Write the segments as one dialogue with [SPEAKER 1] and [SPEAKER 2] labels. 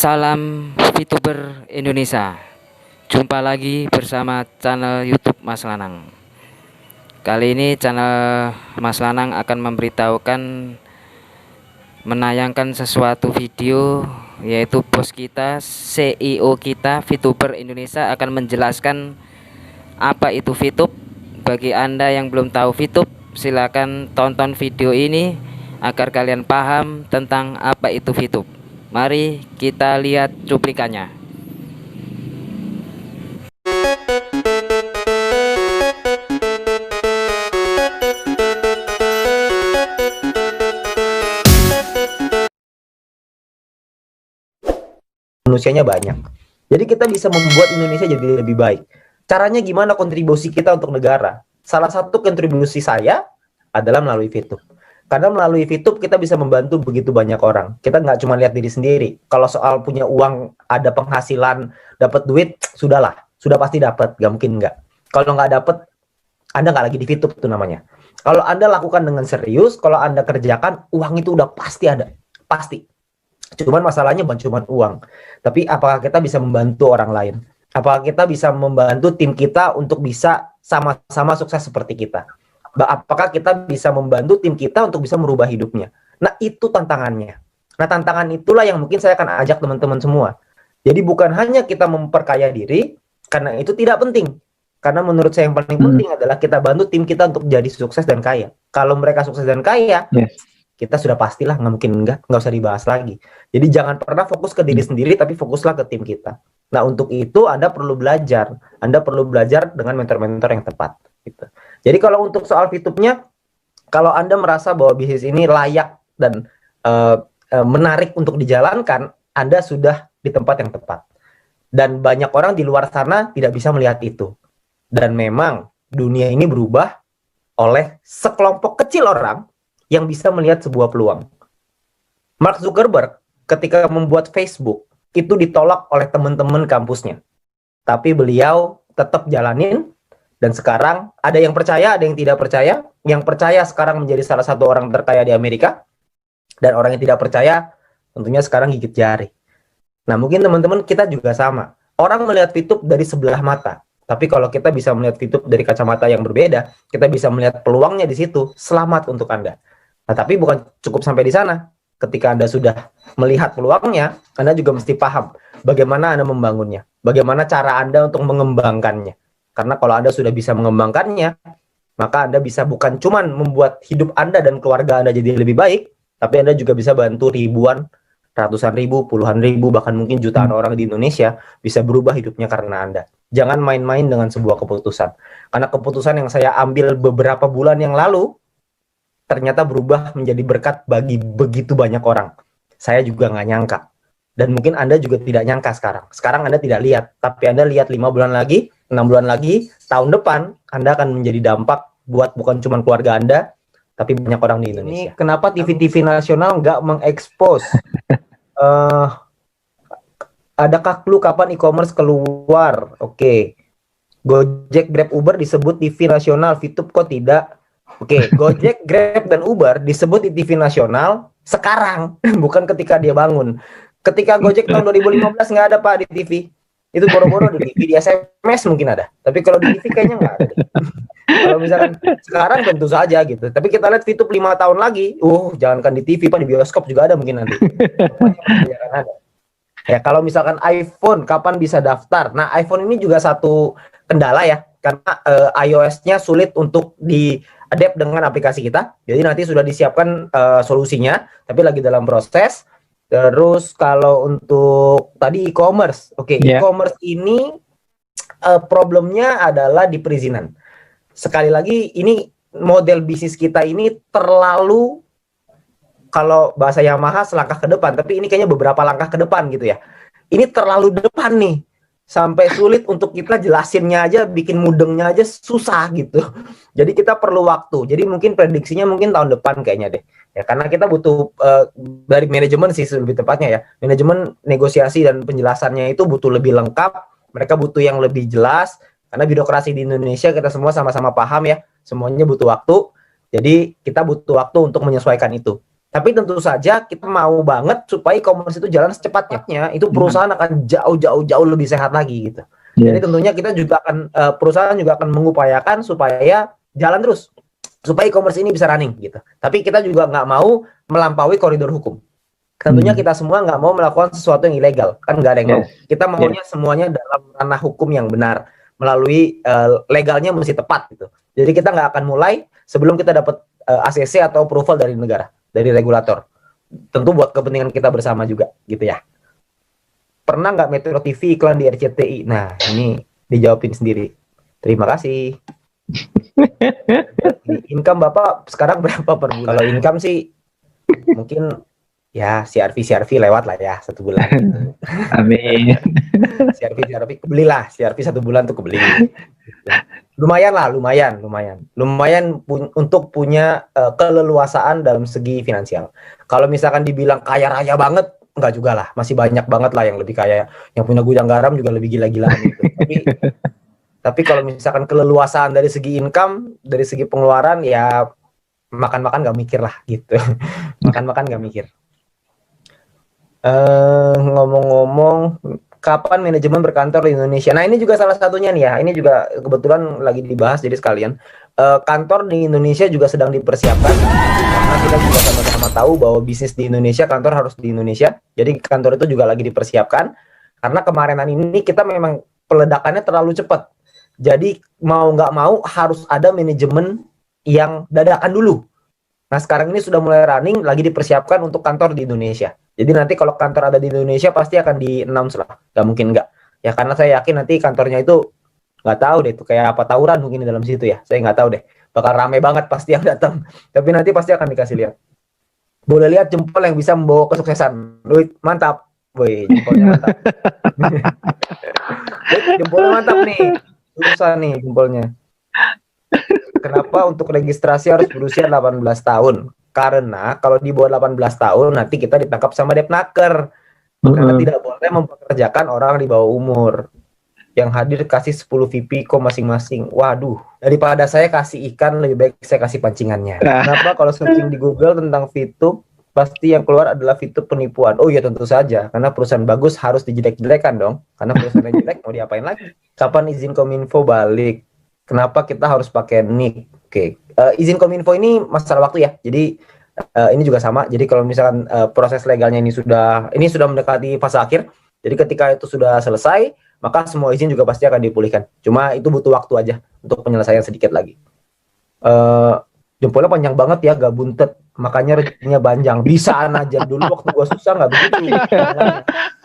[SPEAKER 1] Salam VTuber Indonesia. Jumpa lagi bersama channel YouTube Mas Lanang. Kali ini channel Mas Lanang akan memberitahukan menayangkan sesuatu video, yaitu bos kita, CEO kita, VTuber Indonesia akan menjelaskan apa itu VTube. Bagi Anda yang belum tahu VTube, silakan tonton video ini agar kalian paham tentang apa itu VTube. Mari kita lihat cuplikannya.
[SPEAKER 2] Manusianya banyak. Jadi kita bisa membuat Indonesia jadi lebih baik. Caranya gimana kontribusi kita untuk negara? Salah satu kontribusi saya adalah melalui VTube. Karena melalui VTube kita bisa membantu begitu banyak orang. Kita nggak cuma lihat diri sendiri. Kalau soal punya uang, ada penghasilan, dapat duit, sudahlah. Sudah pasti dapat, nggak mungkin nggak. Kalau nggak dapat, Anda nggak lagi di VTube itu namanya. Kalau Anda lakukan dengan serius, kalau Anda kerjakan, uang itu udah pasti ada. Pasti. Cuman masalahnya bukan cuma uang. Tapi apakah kita bisa membantu orang lain? Apakah kita bisa membantu tim kita untuk bisa sama-sama sukses seperti kita? Apakah kita bisa membantu tim kita untuk bisa merubah hidupnya? Nah, itu tantangannya. Nah, tantangan itulah yang mungkin saya akan ajak teman-teman semua. Jadi bukan hanya kita memperkaya diri, karena itu tidak penting. Karena menurut saya yang paling penting adalah kita bantu tim kita untuk jadi sukses dan kaya. Kalau mereka sukses dan kaya, kita sudah pastilah nggak mungkin nggak usah dibahas lagi. Jadi jangan pernah fokus ke diri sendiri, tapi fokuslah ke tim kita. Nah, untuk itu Anda perlu belajar. Anda perlu belajar dengan mentor-mentor yang tepat. Gitu. Jadi kalau untuk soal VTube-nya, kalau Anda merasa bahwa bisnis ini layak dan menarik untuk dijalankan, Anda sudah di tempat yang tepat. Dan banyak orang di luar sana tidak bisa melihat itu. Dan memang dunia ini berubah oleh sekelompok kecil orang yang bisa melihat sebuah peluang. Mark Zuckerberg ketika membuat Facebook itu ditolak oleh teman-teman kampusnya. Tapi beliau tetap jalanin. Dan sekarang ada yang percaya, ada yang tidak percaya. Yang percaya sekarang menjadi salah satu orang terkaya di Amerika. Dan orang yang tidak percaya tentunya sekarang gigit jari. Nah, mungkin teman-teman kita juga sama. Orang melihat VTube dari sebelah mata. Tapi kalau kita bisa melihat VTube dari kacamata yang berbeda, kita bisa melihat peluangnya di situ. Selamat untuk Anda. Nah, tapi bukan cukup sampai di sana. Ketika Anda sudah melihat peluangnya, Anda juga mesti paham bagaimana Anda membangunnya. Bagaimana cara Anda untuk mengembangkannya. Karena kalau Anda sudah bisa mengembangkannya, maka Anda bisa bukan cuma membuat hidup Anda dan keluarga Anda jadi lebih baik, tapi Anda juga bisa bantu ribuan, ratusan ribu, puluhan ribu, bahkan mungkin jutaan orang di Indonesia bisa berubah hidupnya karena Anda. Jangan main-main dengan sebuah keputusan. Karena keputusan yang saya ambil beberapa bulan yang lalu, ternyata berubah menjadi berkat bagi begitu banyak orang. Saya juga nggak nyangka. Dan mungkin Anda juga tidak nyangka sekarang. Sekarang Anda tidak lihat, tapi Anda lihat 5 bulan lagi, 6 bulan lagi, tahun depan, Anda akan menjadi dampak buat bukan cuma keluarga Anda, tapi banyak orang di Indonesia. Ini kenapa TV-TV nasional nggak mengekspos? Adakah clue kapan e-commerce keluar? Oke. Gojek, Grab, Uber disebut TV nasional, VTube kok tidak? Oke, Gojek, Grab, dan Uber disebut di TV nasional sekarang, bukan ketika dia bangun. Ketika Gojek tahun 2015 nggak ada Pak di TV. Itu boro-boro di TV, di SMS mungkin ada. Tapi kalau di TV kayaknya nggak ada. Kalau misalkan sekarang tentu saja gitu. Tapi kita lihat VTube 5 tahun lagi, jangankan di TV Pak, di bioskop juga ada mungkin nanti. Ada. Ya, kalau misalkan iPhone, kapan bisa daftar? Nah, iPhone ini juga satu kendala ya. Karena iOS-nya sulit untuk di-adapt dengan aplikasi kita. Jadi nanti sudah disiapkan solusinya, tapi lagi dalam proses. Terus kalau untuk tadi e-commerce, e-commerce ini problemnya adalah di perizinan. Sekali lagi, ini model bisnis kita ini terlalu, kalau bahasa Yamaha selangkah ke depan, tapi ini kayaknya beberapa langkah ke depan gitu ya. Ini terlalu depan nih. Sampai sulit untuk kita jelasinnya aja, bikin mudengnya aja susah gitu. Jadi kita perlu waktu. Jadi mungkin prediksinya mungkin tahun depan kayaknya deh. Ya, karena kita butuh dari manajemen sih lebih tepatnya ya. Manajemen negosiasi dan penjelasannya itu butuh lebih lengkap. Mereka butuh yang lebih jelas. Karena birokrasi di Indonesia kita semua sama-sama paham ya. Semuanya butuh waktu. Jadi kita butuh waktu untuk menyesuaikan itu. Tapi tentu saja kita mau banget supaya e-commerce itu jalan secepatnya. Itu perusahaan akan jauh lebih sehat lagi gitu. Jadi tentunya kita juga akan perusahaan juga akan mengupayakan supaya jalan terus, supaya e-commerce ini bisa running gitu. Tapi kita juga nggak mau melampaui koridor hukum. Tentunya kita semua nggak mau melakukan sesuatu yang ilegal, kan nggak ada yang mau. Kita maunya semuanya dalam ranah hukum yang benar, melalui legalnya mesti tepat gitu. Jadi kita nggak akan mulai sebelum kita dapat ACC atau approval dari negara, dari regulator. Tentu buat kepentingan kita bersama juga gitu ya. Pernah nggak Metro TV iklan di RCTI? Nah, ini dijawabin sendiri. Terima kasih. Income Bapak sekarang berapa per bulan? Kalau income sih mungkin ya CRV lewat lah ya 1 bulan.
[SPEAKER 3] Amin.
[SPEAKER 2] CRV kebelilah, CRV 1 bulan tuh kebeli. Lumayan lah, lumayan untuk punya keleluasaan dalam segi finansial. Kalau misalkan dibilang kaya raya banget, enggak juga lah, masih banyak banget lah yang lebih kaya, yang punya gudang garam juga lebih gila-gilaan gitu. Tapi kalau misalkan keleluasaan dari segi income, dari segi pengeluaran ya makan-makan nggak mikir lah gitu. Makan-makan nggak mikir. Ngomong-ngomong, kapan manajemen berkantor di Indonesia? Nah, ini juga salah satunya nih ya. Ini juga kebetulan lagi dibahas, jadi sekalian. Kantor di Indonesia juga sedang dipersiapkan. Karena kita juga sama-sama tahu bahwa bisnis di Indonesia, kantor harus di Indonesia. Jadi kantor itu juga lagi dipersiapkan. Karena kemarinan ini kita memang peledakannya terlalu cepat. Jadi mau nggak mau harus ada manajemen yang dadakan dulu. Nah, sekarang ini sudah mulai running, lagi dipersiapkan untuk kantor di Indonesia. Jadi nanti kalau kantor ada di Indonesia pasti akan di-announce lah. Nggak mungkin nggak. Ya karena saya yakin nanti kantornya itu nggak tahu deh itu kayak apa, tawuran mungkin di dalam situ ya. Saya nggak tahu deh. Bakal rame banget pasti yang datang. Tapi nanti pasti akan dikasih lihat. Boleh lihat jempol yang bisa membawa kesuksesan. Duit mantap. Woi, jempolnya mantap. Jempolnya mantap nih. Susah nih jempolnya. Kenapa untuk registrasi harus berusia 18 tahun? Karena kalau di bawah 18 tahun nanti kita ditangkap sama Depnaker. Karena tidak boleh mempekerjakan orang di bawah umur. Yang hadir kasih 10 VP masing-masing. Waduh, daripada saya kasih ikan lebih baik saya kasih pancingannya. Kenapa kalau searching di Google tentang VTube pasti yang keluar adalah VTube penipuan? Oh iya tentu saja, karena perusahaan bagus harus dijelek-jelekan dong. Karena perusahaan yang jelek mau diapain lagi? Kapan izin Kominfo balik? Kenapa kita harus pakai NIK? Oke, izin Kominfo ini masalah waktu ya. Jadi ini juga sama. Jadi kalau misalkan proses legalnya ini sudah mendekati fase akhir. Jadi ketika itu sudah selesai, maka semua izin juga pasti akan dipulihkan. Cuma itu butuh waktu aja untuk penyelesaian sedikit lagi. Jempolnya panjang banget ya, gak buntet. Makanya rezekinya panjang. Bisaan aja dulu waktu gua susah nggak begitu.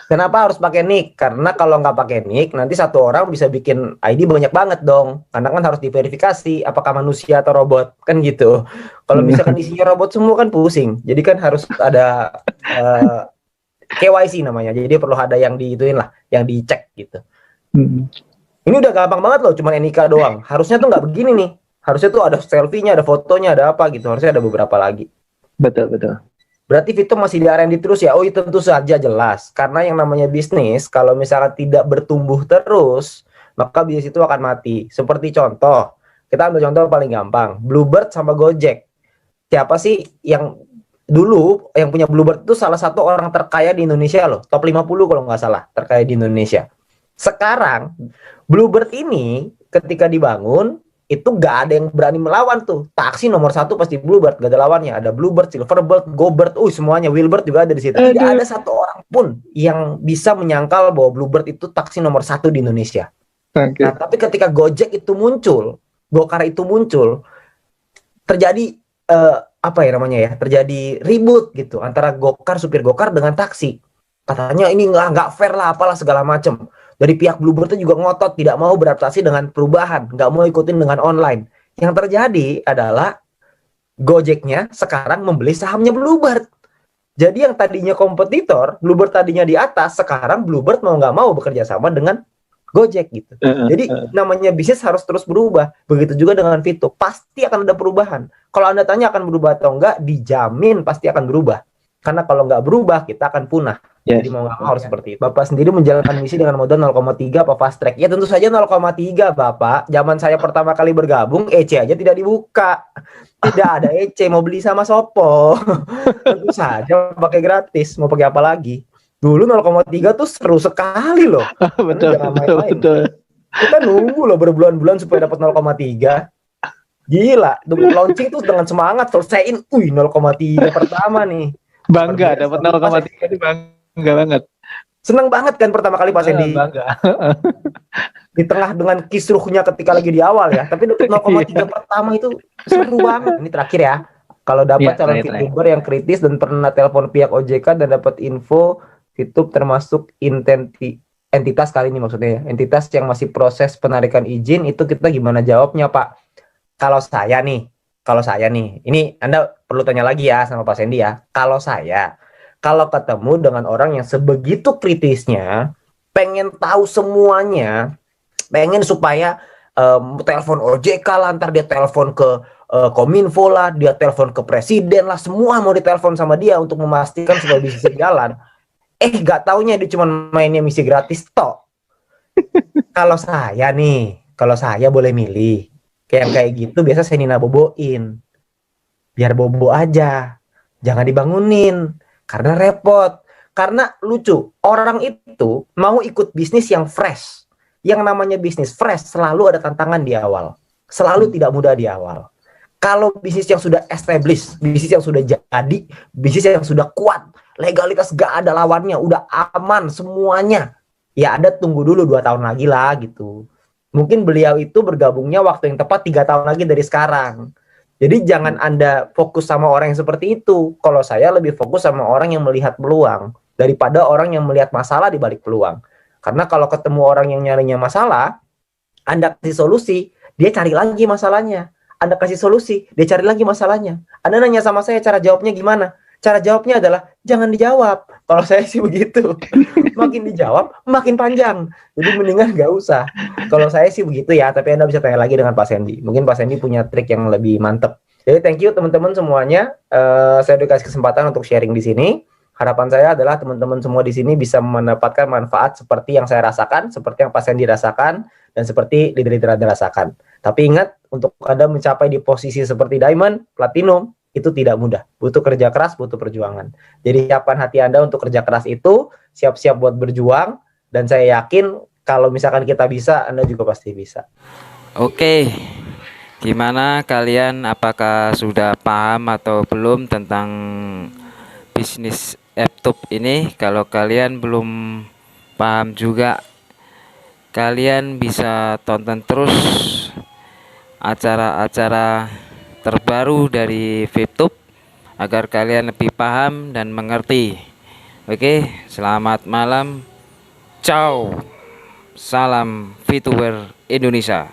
[SPEAKER 2] Kenapa harus pakai nick? Karena kalau nggak pakai nick, nanti satu orang bisa bikin ID banyak banget dong. Karena kan harus diverifikasi apakah manusia atau robot, kan gitu. Kalau misalkan isinya robot semua kan pusing. Jadi kan harus ada KYC namanya. Jadi perlu ada yang diituin lah, yang dicek gitu. Ini udah gampang banget loh, cuma NIK doang. Harusnya tuh nggak begini nih. Harusnya tuh ada selfie-nya, ada fotonya, ada apa gitu. Harusnya ada beberapa lagi.
[SPEAKER 3] Betul.
[SPEAKER 2] Berarti Vito masih di R&D terus ya? Oh, itu tentu saja jelas. Karena yang namanya bisnis, kalau misalkan tidak bertumbuh terus, maka bisnis itu akan mati. Seperti contoh, kita ambil contoh paling gampang. Bluebird sama Gojek. Siapa sih yang dulu yang punya Bluebird itu salah satu orang terkaya di Indonesia loh. Top 50 kalau nggak salah, terkaya di Indonesia. Sekarang, Bluebird ini ketika dibangun, itu gak ada yang berani melawan tuh. Taksi nomor 1 pasti Bluebird, gak ada lawannya. Ada Bluebird, Silverbird, GoBird, semuanya. Wheelbird juga ada di situ. Tidak ada satu orang pun yang bisa menyangkal bahwa Bluebird itu taksi nomor 1 di Indonesia. Nah, tapi ketika Gojek itu muncul, Gokar itu muncul, terjadi terjadi ribut gitu antara Gokar, supir Gokar dengan taksi. Katanya ini nggak fair lah, apalah segala macam. Dari pihak Bluebird itu juga ngotot, tidak mau beradaptasi dengan perubahan, nggak mau ikutin dengan online. Yang terjadi adalah Gojeknya sekarang membeli sahamnya Bluebird. Jadi yang tadinya kompetitor, Bluebird tadinya di atas, sekarang Bluebird mau nggak mau bekerja sama dengan Gojek gitu. Jadi namanya bisnis harus terus berubah. Begitu juga dengan Vito, pasti akan ada perubahan. Kalau Anda tanya akan berubah atau enggak, dijamin pasti akan berubah. Karena kalau nggak berubah, kita akan punah.
[SPEAKER 3] Yes.
[SPEAKER 2] Jadi mau nggak mau harus seperti itu. Bapak sendiri menjalankan misi dengan modal 0,3 apa fast track? Ya tentu saja 0,3 Bapak. Zaman saya pertama kali bergabung, EC aja tidak dibuka. Tidak ada EC, mau beli sama Sopo. Tentu saja pakai gratis, mau pakai apa lagi? Dulu 0,3 tuh seru sekali loh.
[SPEAKER 3] Betul,
[SPEAKER 2] Jangan
[SPEAKER 3] betul,
[SPEAKER 2] main-main.
[SPEAKER 3] betul.
[SPEAKER 2] Kita nunggu loh berbulan-bulan supaya dapat 0,3. Gila, launching tuh dengan semangat selesaiin, 0,3 pertama nih.
[SPEAKER 3] Bangga
[SPEAKER 2] Luar biasa.
[SPEAKER 3] dapat 0,3 itu bangga banget.
[SPEAKER 2] Seneng banget kan pertama kali Pak Sandy
[SPEAKER 3] Bangga.
[SPEAKER 2] di tengah dengan kisruhnya ketika lagi di awal ya, tapi dapat 0,3 pertama itu seru banget. Ini terakhir ya. Kalau dapat
[SPEAKER 3] Iya,
[SPEAKER 2] calon
[SPEAKER 3] terakhir.
[SPEAKER 2] VTuber yang kritis dan pernah telepon pihak OJK dan dapat info VTube termasuk entitas kali ini maksudnya ya. Entitas yang masih proses penarikan izin, itu kita gimana jawabnya Pak? Kalau saya nih, ini Anda perlu tanya lagi ya sama Pak Sandy ya. Kalau ketemu dengan orang yang sebegitu kritisnya, pengen tahu semuanya, pengen supaya telepon OJK lah, ntar dia telepon ke Kominfo lah, dia telepon ke presiden lah, semua mau ditelepon sama dia untuk memastikan supaya bisa jalan. Gak taunya dia cuma mainnya misi gratis toh. Kalau saya boleh milih. Kayak gitu biasa saya Nina boboin. Biar bobo aja. Jangan dibangunin. Karena repot. Karena lucu. Orang itu mau ikut bisnis yang fresh. Yang namanya bisnis fresh selalu ada tantangan di awal. Selalu tidak mudah di awal. Kalau bisnis yang sudah established, bisnis yang sudah jadi, bisnis yang sudah kuat, legalitas gak ada lawannya, udah aman semuanya. Ya Anda tunggu dulu 2 tahun lagi lah gitu. Mungkin beliau itu bergabungnya waktu yang tepat 3 tahun lagi dari sekarang. Jadi jangan Anda fokus sama orang yang seperti itu. Kalau saya lebih fokus sama orang yang melihat peluang daripada orang yang melihat masalah di balik peluang. Karena kalau ketemu orang yang nyarinya masalah, Anda kasih solusi, dia cari lagi masalahnya. Anda kasih solusi, dia cari lagi masalahnya. Anda nanya sama saya cara jawabnya gimana? Cara jawabnya adalah jangan dijawab. Kalau saya sih begitu. Makin dijawab, makin panjang. Jadi mendingan nggak usah. Kalau saya sih begitu ya, tapi Anda bisa tanya lagi dengan Pak Sandy. Mungkin Pak Sandy punya trik yang lebih mantep. Jadi thank you teman-teman semuanya. Saya udah kasih kesempatan untuk sharing di sini. Harapan saya adalah teman-teman semua di sini bisa mendapatkan manfaat seperti yang saya rasakan, seperti yang Pak Sandy rasakan, dan seperti leader-leader Anda rasakan. Tapi ingat, untuk Anda mencapai di posisi seperti Diamond, Platinum, itu tidak mudah. Butuh kerja keras, butuh perjuangan. Jadi siapkan hati Anda untuk kerja keras itu, siap-siap buat berjuang, dan saya yakin kalau misalkan kita bisa, Anda juga pasti bisa.
[SPEAKER 1] Oke, gimana kalian? Apakah sudah paham atau belum tentang bisnis laptop ini? Kalau kalian belum paham juga, kalian bisa tonton terus acara-acara terbaru dari VTube agar kalian lebih paham dan mengerti. Oke, selamat malam. Ciao. Salam VTuber Indonesia.